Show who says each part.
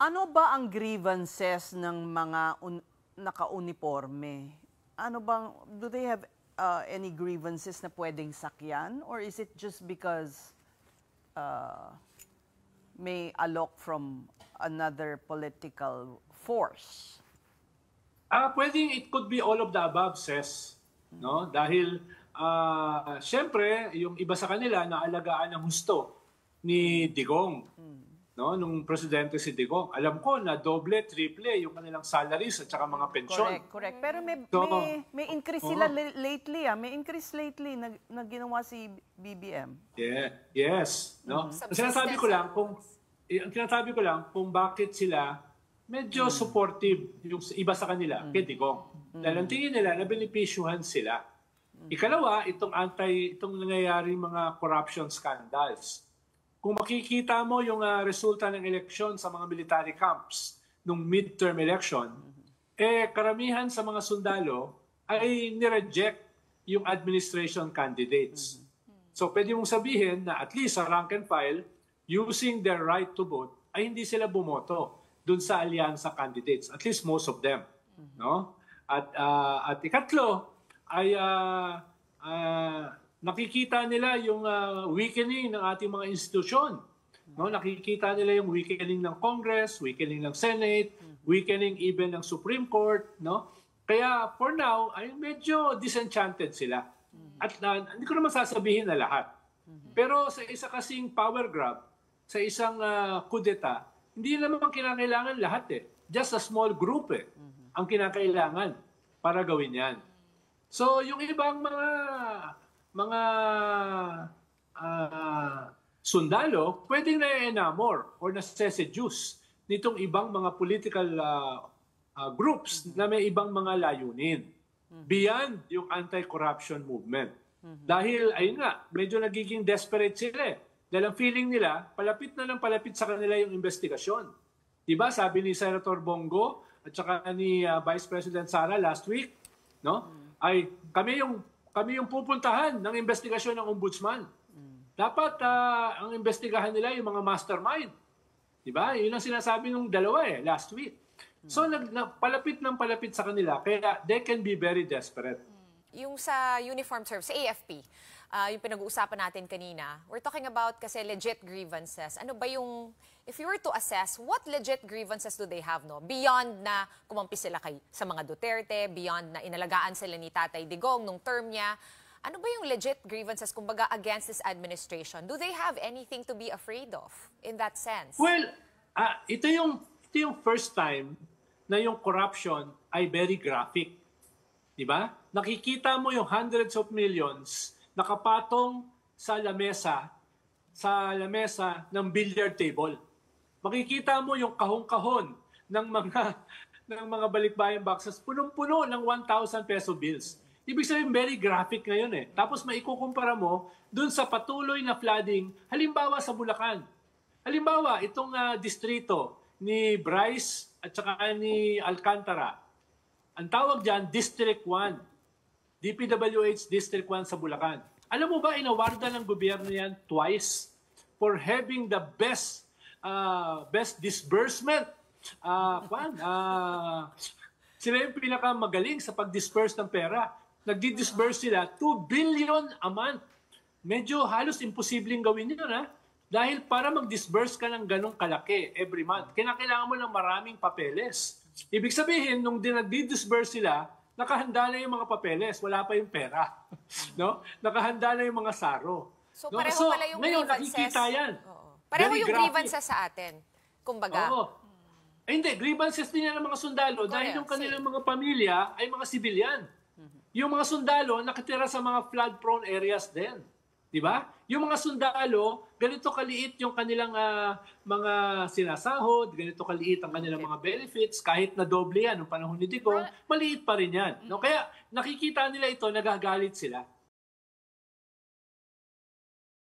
Speaker 1: Ano ba ang grievances ng mga naka-uniforme? Ano bang, do they have any grievances na pwedeng sakyan? Or is it just because may alok from another political force?
Speaker 2: Pwedeng it could be all of the above, Ses. No? Dahil, syempre, yung iba sa kanila naalagaan ng husto ni Digong. No? Nung presidente si Digong. Alam ko na doble, triple yung kanilang salaries at saka mga pensyon.
Speaker 1: Correct. Pero may increase sila lately. May increase lately na ginawa si BBM.
Speaker 2: Yes. No? Ang sinasabi ko lang kung bakit sila medyo supportive yung iba sa kanila kay Digong. Dahil ang tingin nila na benepisyuhan sila. Ikalawa, itong nangyayari mga corruption scandals. Kung makikita mo yung resulta ng eleksyon sa mga military camps nung midterm election, karamihan sa mga sundalo ay nireject yung administration candidates. So pwede mong sabihin na at least sa rank and file, using their right to vote, ay hindi sila bumoto dun sa alyansa candidates, at least most of them. No? At ikatlo ay nakikita nila yung weakening ng ating mga institusyon. No? Nakikita nila yung weakening ng Congress, weakening ng Senate, weakening even ng Supreme Court. No? Kaya for now, ay medyo disenchanted sila. At hindi ko naman sasabihin na lahat. Pero sa isa kasing power grab, sa isang kudeta, hindi naman kinakailangan lahat eh. Just a small group ang kinakailangan para gawin yan. So yung ibang mga sundalo, pwedeng na-enamor or na-seduce nitong ibang mga political groups na may ibang mga layunin beyond yung anti-corruption movement. Dahil, ayun nga, medyo nagiging desperate sila. Dahil ang feeling nila, palapit na ng palapit sa kanila yung investigasyon. Diba? Sabi ni Senator Bongo at saka ni Vice President Sara last week, no? Ay kami yung pupuntahan ng investigasyon ng ombudsman. Dapat ang investigahan nila yung mga mastermind. Diba? Yun ang sinasabi ng dalawa last week. So palapit ng palapit sa kanila kaya they can be very desperate.
Speaker 3: Yung sa uniform service, sa AFP, yung pinag-uusapan natin kanina, we're talking about kasi legit grievances. Ano ba yung, if you were to assess, what legit grievances do they have, no? Beyond na kumampi sila sa mga Duterte, beyond na inalagaan sila ni Tatay Digong nung term niya, ano ba yung legit grievances, kumbaga, against this administration? Do they have anything to be afraid of in that sense?
Speaker 2: Well, ito yung first time na yung corruption ay very graphic. Diba? Nakikita mo yung hundreds of millions nakapatong sa lamesa ng billiard table. Makikita mo yung kahon-kahon ng mga balikbayan boxes, punong-puno ng 1,000 peso bills. Ibig sabihin, very graphic ngayon Tapos maikukumpara mo dun sa patuloy na flooding, halimbawa sa Bulacan. Halimbawa, itong distrito ni Bryce at saka ni Alcantara. Ang tawag dyan, District 1. DPWH District 1 sa Bulacan. Alam mo ba, inawarda ng gobyerno yan twice for having the best disbursement. Sila yung pinakamagaling sa pag-disperse ng pera. Nagdi-disburse sila 2 billion a month. Medyo halos imposibleng gawin yun, Dahil para mag-disburse ka ng ganong kalaki every month, kinakailangan mo ng maraming papeles. Ibig sabihin, nung nagdi-disburse sila, nakahanda na yung mga papeles, wala pa yung pera. No? Nakahanda na yung mga saro.
Speaker 3: So pareho pala yung
Speaker 2: ngayon,
Speaker 3: grievances.
Speaker 2: nakikita yan.
Speaker 3: Pareho yung grievances sa atin, kumbaga.
Speaker 2: Hindi, grievances din yan ng mga sundalo dahil yung kanilang mga pamilya ay mga sibilyan. Yung mga sundalo nakatira sa mga flood-prone areas din. Diba? Yung mga sundalo, ganito kaliit yung kanilang mga sinasahod, ganito kaliit ang kanilang mga benefits, kahit na doble yan noong panahon ni Digong, maliit pa rin yan. No? Kaya nakikita nila ito, nagagalit sila.